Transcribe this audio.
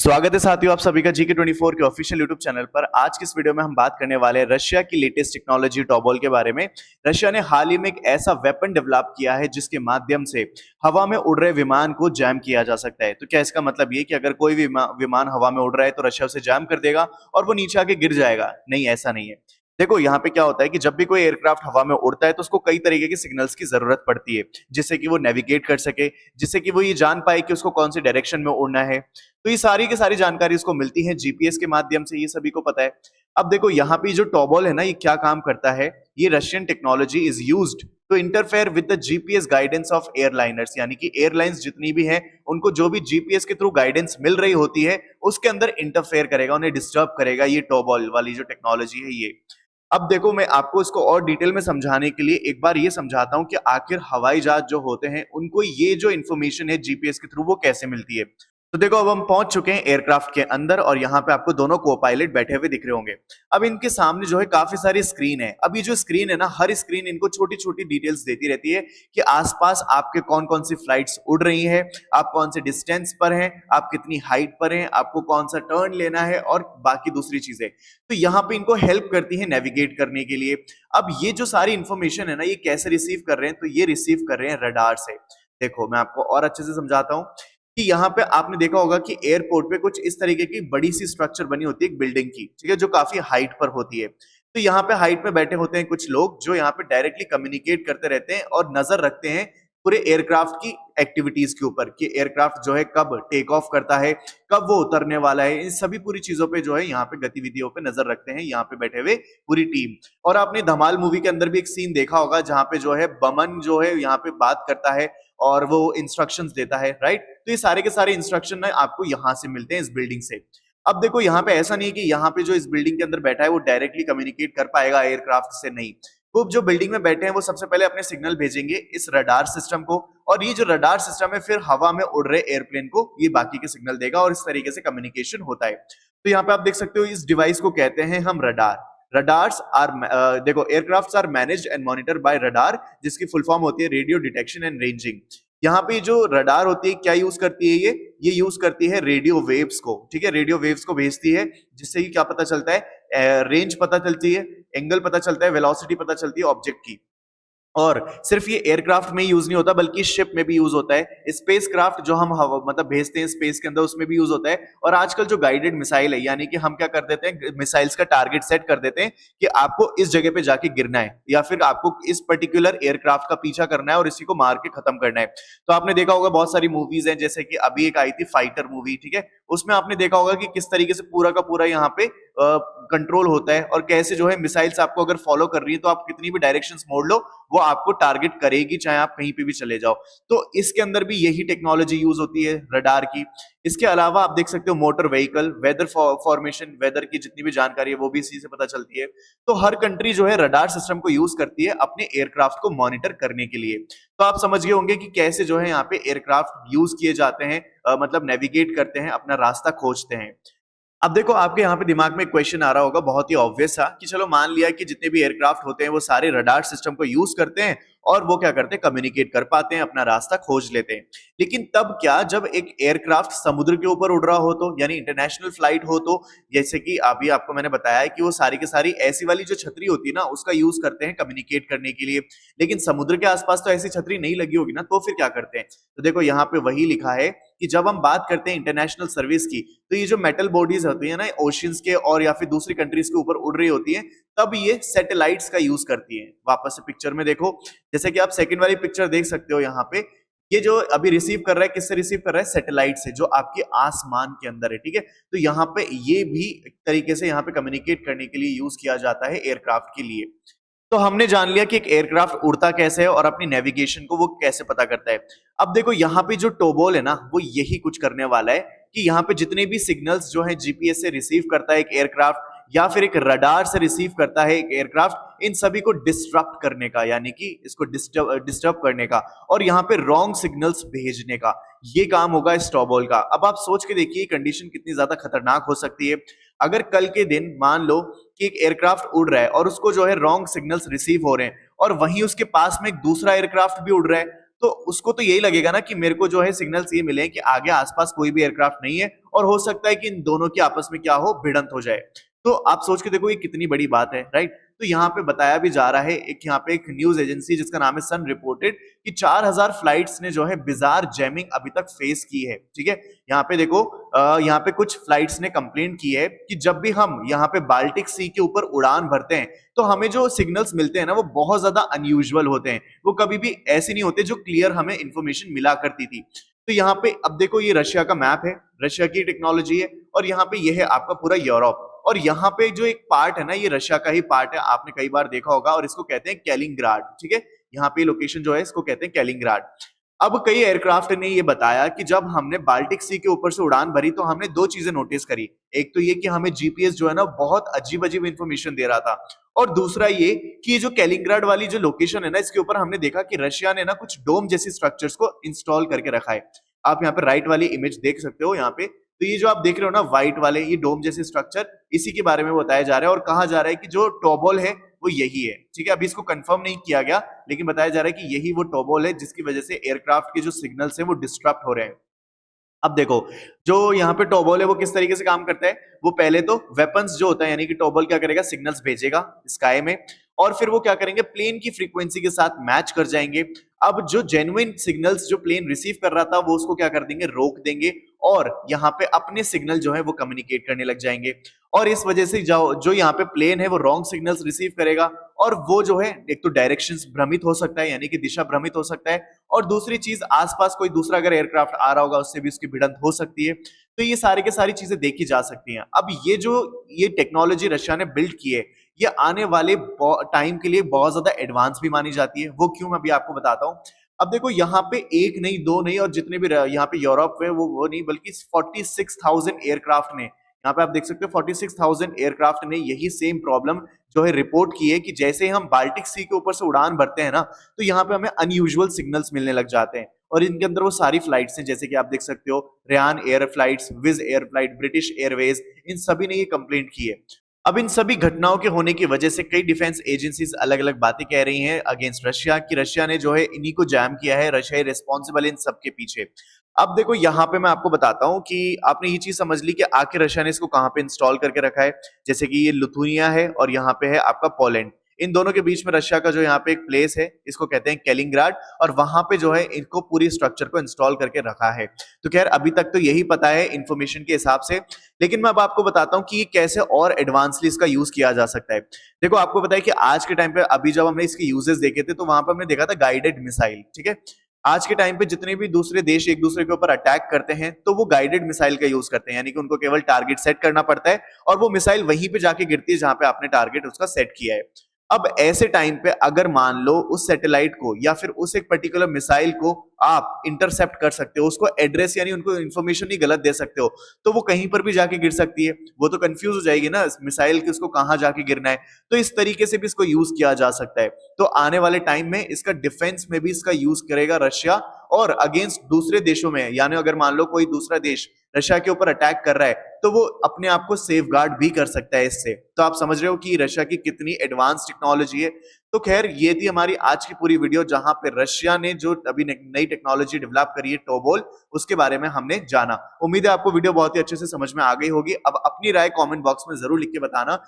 स्वागत है साथियों, आप सभी का GK24 के ऑफिशियल यूट्यूब चैनल पर। आज की इस वीडियो में हम बात करने वाले हैं रशिया की लेटेस्ट टेक्नोलॉजी टॉबॉल के बारे में। रशिया ने हाल ही में एक ऐसा वेपन डेवलप किया है जिसके माध्यम से हवा में उड़ रहे विमान को जैम किया जा सकता है। तो क्या इसका मतलब ये कि अगर कोई भी विमान हवा में उड़ रहा है तो रशिया उसे जैम कर देगा और वो नीचे आके गिर जाएगा? नहीं, ऐसा नहीं है। देखो, यहाँ पे क्या होता है कि जब भी कोई एयरक्राफ्ट हवा में उड़ता है तो उसको कई तरीके के सिग्नल्स की जरूरत पड़ती है, जिससे कि वो नेविगेट कर सके, जिससे कि वो ये जान पाए कि उसको कौन सी डायरेक्शन में उड़ना है। तो ये सारी की सारी जानकारी उसको मिलती है जीपीएस के माध्यम से, ये सभी को पता है। अब देखो, यहाँ पे जो टॉबॉल है ना, ये क्या काम करता है? ये Russian technology is used to interfere with the GPS guidance of airliners, यानी कि एयरलाइंस जितनी भी हैं उनको जो भी जीपीएस के थ्रू गाइडेंस मिल रही होती है उसके अंदर इंटरफेयर करेगा, उन्हें डिस्टर्ब करेगा ये टॉबॉल वाली जो टेक्नोलॉजी है ये। अब देखो, मैं आपको इसको और डिटेल में समझाने के लिए एक बार ये समझाता हूं कि आखिर हवाई जहाज जो होते हैं उनको ये जो इंफॉर्मेशन है जीपीएस के थ्रू वो कैसे मिलती है। तो देखो, अब हम पहुंच चुके हैं एयरक्राफ्ट के अंदर और यहाँ पे आपको दोनों को पायलट बैठे हुए दिख रहे होंगे। अब इनके सामने जो है काफी सारी स्क्रीन है। अब ये जो स्क्रीन है ना, हर स्क्रीन इनको छोटी छोटी डिटेल्स देती रहती है कि आसपास आपके कौन कौन सी फ्लाइट्स उड़ रही हैं, आप कौन से डिस्टेंस पर हैं, आप कितनी हाइट पर हैं, आपको कौन सा टर्न लेना है और बाकी दूसरी चीजें। तो यहाँ पे इनको हेल्प करती है नेविगेट करने के लिए। अब ये जो सारी इंफॉर्मेशन है ना, ये कैसे रिसीव कर रहे हैं? तो ये रिसीव कर रहे हैं रडार से। देखो, मैं आपको और अच्छे से समझाता हूँ कि यहाँ पे आपने देखा होगा कि एयरपोर्ट पे कुछ इस तरीके की बड़ी सी स्ट्रक्चर बनी होती है एक बिल्डिंग की, ठीक है, जो काफी हाइट पर होती है। तो यहाँ पे हाइट में बैठे होते हैं कुछ लोग जो यहाँ पे डायरेक्टली कम्युनिकेट करते रहते हैं और नजर रखते हैं पूरे एयरक्राफ्ट की एक्टिविटीज के ऊपर कि एयरक्राफ्ट जो है कब टेक ऑफ करता है, कब वो उतरने वाला है। इन सभी पूरी चीजों पे जो है यहाँ पे गतिविधियों पे नजर रखते हैं यहाँ पे बैठे हुए पूरी टीम। और आपने धमाल मूवी के अंदर भी एक सीन देखा होगा जहां पे जो है बमन जो है यहाँ पे बात करता है और वो इंस्ट्रक्शंस देता है, राइट? तो ये सारे के सारे इंस्ट्रक्शन ना आपको यहाँ से मिलते हैं, इस बिल्डिंग से। अब देखो, यहाँ पे ऐसा नहीं है कि यहाँ पे जो इस बिल्डिंग के अंदर बैठा है वो डायरेक्टली कम्युनिकेट कर पाएगा एयरक्राफ्ट से, नहीं। वो जो बिल्डिंग में बैठे हैं वो सबसे पहले अपने सिग्नल भेजेंगे इस रडार सिस्टम को, और ये जो रडार सिस्टम है फिर हवा में उड़ रहे एयरप्लेन को ये बाकी के सिग्नल देगा और इस तरीके से कम्युनिकेशन होता है। तो यहाँ पे आप देख सकते हो इस डिवाइस को कहते हैं हम रडार। रडार्स आर देखो, aircrafts are managed and monitor by radar, जिसकी फुल फॉर्म होती है रेडियो डिटेक्शन एंड रेंजिंग। यहाँ पे जो रडार होती है क्या यूज करती है? ये यूज करती है रेडियो वेव्स को, ठीक है, रेडियो वेव्स को भेजती है, जिससे कि क्या पता चलता है? रेंज पता चलती है, एंगल पता चलता है, वेलोसिटी पता चलती है ऑब्जेक्ट की। और सिर्फ ये एयरक्राफ्ट में यूज नहीं होता बल्कि शिप में भी यूज होता है। स्पेस क्राफ्ट जो हम मतलब भेजते हैं स्पेस के अंदर उसमें भी यूज होता है। और आजकल जो गाइडेड मिसाइल है, यानी कि हम क्या कर देते हैं, मिसाइल्स का टारगेट सेट कर देते हैं कि आपको इस जगह पे जाके गिरना है या फिर आपको इस पर्टिकुलर एयरक्राफ्ट का पीछा करना है और इसी को मार के खत्म करना है। तो आपने देखा होगा बहुत सारी मूवीज हैं, जैसे कि अभी एक आई थी फाइटर मूवी, ठीक है, उसमें आपने देखा होगा कि किस तरीके से पूरा का पूरा यहाँ पे कंट्रोल होता है और कैसे जो है मिसाइल्स आपको अगर फॉलो कर रही है तो आप कितनी भी डायरेक्शंस मोड़ लो वो आपको टारगेट करेगी, चाहे आप कहीं पे भी चले जाओ। तो इसके अंदर भी यही टेक्नोलॉजी यूज होती है रडार की। इसके अलावा आप देख सकते हो motor vehicle, weather formation, weather की जितनी भी जानकारी है वो भी इसी से पता चलती है। तो हर कंट्री जो है रडार सिस्टम को यूज करती है अपने एयरक्राफ्ट को मॉनिटर करने के लिए। तो आप समझ गए होंगे कि कैसे जो है यहाँ पे एयरक्राफ्ट यूज किए जाते हैं, मतलब नेविगेट करते हैं, अपना रास्ता खोजते हैं। अब देखो, आपके यहाँ पे दिमाग में एक क्वेश्चन आ रहा होगा बहुत ही ऑब्वियस सा कि चलो मान लिया कि जितने भी एयरक्राफ्ट होते हैं वो सारे रडार सिस्टम को यूज करते हैं और वो क्या करते हैं, कम्युनिकेट कर पाते हैं, अपना रास्ता खोज लेते हैं। लेकिन तब क्या, जब एक एयरक्राफ्ट समुद्र के ऊपर उड़ रहा हो तो, यानी इंटरनेशनल फ्लाइट हो तो, जैसे कि अभी आपको मैंने बताया है कि वो सारी की सारी ऐसी वाली जो छतरी होती है ना उसका यूज करते हैं कम्युनिकेट करने के लिए। लेकिन समुद्र के आसपास तो ऐसी छतरी नहीं लगी होगी ना, तो फिर क्या करते हैं? तो देखो, यहाँ पे वही लिखा है कि जब हम बात करते हैं इंटरनेशनल सर्विस की, तो ये जो मेटल बॉडीज होती है ना ओशियंस के और या फिर दूसरी कंट्रीज के ऊपर उड़ रही होती है, तब ये सैटेलाइट्स का यूज करती है। वापस से पिक्चर में देखो, जैसे कि आप सेकंड वाली पिक्चर देख सकते हो, यहाँ पे ये जो अभी रिसीव कर रहा है, किससे रिसीव कर रहा है? सैटेलाइट से, जो आपके आसमान के अंदर है, ठीक है। तो यहाँ पे ये भी एक तरीके से यहाँ पे कम्युनिकेट करने के लिए यूज किया जाता है एयरक्राफ्ट के लिए। तो हमने जान लिया कि एक एयरक्राफ्ट उड़ता कैसे है और अपनी नेविगेशन को वो कैसे पता करता है। अब देखो, यहाँ पे जो टोबोल है ना वो यही कुछ करने वाला है कि यहाँ पे जितने भी सिग्नल्स जो है जीपीएस से रिसीव करता है एक एयरक्राफ्ट या फिर एक रडार से रिसीव करता है एक एयरक्राफ्ट, इन सभी को डिस्ट्रप्ट करने का, यानी कि इसको डिस्टर्ब करने का और यहाँ पे रॉन्ग सिग्नल्स भेजने का, ये काम होगा इस टोबोल का। अब आप सोच के देखिए कंडीशन कितनी ज्यादा खतरनाक हो सकती है। अगर कल के दिन मान लो कि एक एयरक्राफ्ट उड़ रहा है और उसको जो है रॉन्ग सिग्नल्स रिसीव हो रहे हैं और वहीं उसके पास में एक दूसरा एयरक्राफ्ट भी उड़ रहा है, तो उसको तो यही लगेगा ना कि मेरे को जो है सिग्नल्स ये मिले कि आगे आसपास कोई भी एयरक्राफ्ट नहीं है और हो सकता है कि इन दोनों की आपस में क्या हो, भिड़ंत हो जाए। तो आप सोच के देखो ये कितनी बड़ी बात है, राइट। तो यहाँ पे बताया भी जा रहा है, एक यहाँ पे एक न्यूज एजेंसी जिसका नाम है सन रिपोर्टेड कि 4000 फ्लाइट्स ने जो है बिजार जैमिंग अभी तक फेस की है। ठीक है, यहाँ पे देखो यहाँ पे कुछ फ्लाइट्स ने कंप्लेंट की है कि जब भी हम यहाँ पे बाल्टिक सी के ऊपर उड़ान भरते हैं तो हमें जो सिग्नल्स मिलते हैं ना वो बहुत ज्यादा अनयूजुअल होते हैं, वो कभी भी ऐसे नहीं होते जो क्लियर हमें इंफॉर्मेशन मिला करती थी। तो यहाँ पे अब देखो ये रशिया का मैप है, रशिया की टेक्नोलॉजी है, और यहाँ पे ये है आपका पूरा यूरोप, और यहाँ पे जो एक पार्ट है ना ये रशिया का ही पार्ट है, आपने कई बार देखा होगा, और इसको कहते हैं कैलिंग्राड। ठीक है, यहाँ पे लोकेशन जो है इसको कहते हैं कैलिंग्राड। अब कई एयरक्राफ्ट ने ये बताया कि जब हमने बाल्टिक सी के ऊपर से उड़ान भरी तो हमने दो चीजें नोटिस करी। एक तो ये कि हमें जीपीएस जो है ना बहुत अजीब अजीब इंफॉर्मेशन दे रहा था, और दूसरा ये कि जो कैलिंग्राड वाली जो लोकेशन है ना इसके ऊपर हमने देखा कि रशिया ने ना कुछ डोम जैसी स्ट्रक्चर्स को इंस्टॉल करके रखा है। आप यहाँ पे राइट वाली इमेज देख सकते हो यहाँ पे, तो ये जो आप देख रहे हो ना व्हाइट वाले ये डोम जैसे स्ट्रक्चर, इसी के बारे में बताया जा रहा है और कहा जा रहा है कि जो टोबोल है वो यही है। ठीक है, अभी इसको कंफर्म नहीं किया गया लेकिन बताया जा रहा है कि यही वो टोबोल है जिसकी वजह से एयरक्राफ्ट के जो सिग्नल्स हैं वो डिस्टरप्ट हो रहे हैं। अब देखो जो यहाँ पे टोबोल है वो किस तरीके से काम करता है, वो पहले तो वेपन्स जो होता है यानी कि टोबोल क्या करेगा, सिग्नल्स भेजेगा स्काई में, और फिर वो क्या करेंगे प्लेन की फ्रीक्वेंसी के साथ मैच कर जाएंगे। अब जो जेन्युइन सिग्नल्स जो प्लेन रिसीव कर रहा था वो उसको क्या कर देंगे, रोक देंगे, और यहाँ पे अपने सिग्नल जो है वो कम्युनिकेट करने लग जाएंगे। और इस वजह से जो यहाँ पे प्लेन है वो रॉन्ग सिग्नल्स रिसीव करेगा, और वो जो है एक तो डायरेक्शंस भ्रमित हो सकता है यानी कि दिशा भ्रमित हो सकता है, और दूसरी चीज आसपास कोई दूसरा अगर एयरक्राफ्ट आ रहा होगा उससे भी उसकी भिड़ंत हो सकती है। तो ये सारी की सारी चीजें देखी जा सकती हैं। अब ये टेक्नोलॉजी रशिया ने बिल्ड की है, ये आने वाले टाइम के लिए बहुत ज्यादा एडवांस भी मानी जाती है। वो क्यों, मैं अभी आपको बताता हूँ। अब देखो यहाँ पे एक नहीं दो नहीं और जितने भी यहाँ पे यूरोप में वो नहीं बल्कि 46,000 एयरक्राफ्ट ने, यहाँ पे आप देख सकते हो 46,000 एयरक्राफ्ट ने यही सेम प्रॉब्लम जो है रिपोर्ट की है कि जैसे हम बाल्टिक सी के ऊपर से उड़ान भरते हैं ना तो यहाँ पे हमें अनयूजुअल सिग्नल्स मिलने लग जाते हैं। और इनके अंदर वो सारी फ्लाइट्स हैं जैसे कि आप देख सकते हो Ryanair flights, Wizz Air flight, British Airways, इन सभी ने ये कंप्लेंट की है। अब इन सभी घटनाओं के होने की वजह से कई डिफेंस एजेंसीज अलग अलग बातें कह रही हैं अगेंस्ट रशिया कि रशिया ने जो है इन्हीं को जैम किया है, रशिया रिस्पॉन्सिबल इन सब के पीछे। अब देखो यहाँ पे मैं आपको बताता हूँ कि आपने ये चीज समझ ली कि आखिर रशिया ने इसको कहाँ पे इंस्टॉल करके रखा है। जैसे कि ये लिथुनिया है और यहाँ पे है आपका पोलैंड, इन दोनों के बीच में रशिया का जो यहाँ पे एक प्लेस है इसको कहते हैं कैलिंग्राड, और वहां पे जो है इनको पूरी स्ट्रक्चर को इंस्टॉल करके रखा है। तो खैर अभी तक तो यही पता है इंफॉर्मेशन के हिसाब से, लेकिन मैं अब आपको बताता हूँ कि ये कैसे और एडवांसली इसका यूज किया जा सकता है। देखो आपको पता है कि आज के टाइम पे अभी जब हमने इसके यूजेस देखे थे तो वहां पर हमने देखा था गाइडेड मिसाइल। ठीक है, आज के टाइम पे जितने भी दूसरे देश एक दूसरे के ऊपर अटैक करते हैं तो वो गाइडेड मिसाइल का यूज करते हैं, यानी कि उनको केवल टारगेट सेट करना पड़ता है और वो मिसाइल वहीं पे जाके गिरती है जहां पे आपने टारगेट उसका सेट किया है। अब ऐसे टाइम पे अगर मान लो उस सैटेलाइट को या फिर उस एक पर्टिकुलर मिसाइल को आप इंटरसेप्ट कर सकते हो, उसको एड्रेस यानी उनको इंफॉर्मेशन ही गलत दे सकते हो, तो वो कहीं पर भी जाके गिर सकती है। वो तो कंफ्यूज हो जाएगी ना मिसाइल कि उसको कहां जाके गिरना है। तो इस तरीके से भी इसको यूज किया जा सकता है। तो आने वाले टाइम में इसका डिफेंस में भी इसका यूज करेगा रशिया, और अगेंस्ट दूसरे देशों में, यानी अगर मान लो कोई दूसरा देश रशिया के ऊपर अटैक कर रहा है तो वो अपने आप को सेफ गार्ड भी कर सकता है इससे। तो आप समझ रहे हो कि रशिया की कितनी एडवांस टेक्नोलॉजी है। तो खैर ये थी हमारी आज की पूरी वीडियो जहां पे रशिया ने जो अभी नई टेक्नोलॉजी डेवलप करी है टोबोल, उसके बारे में हमने जाना। उम्मीद है आपको वीडियो बहुत ही अच्छे से समझ में आ गई होगी। अब अपनी राय कमेंट बॉक्स में जरूर लिख के बताना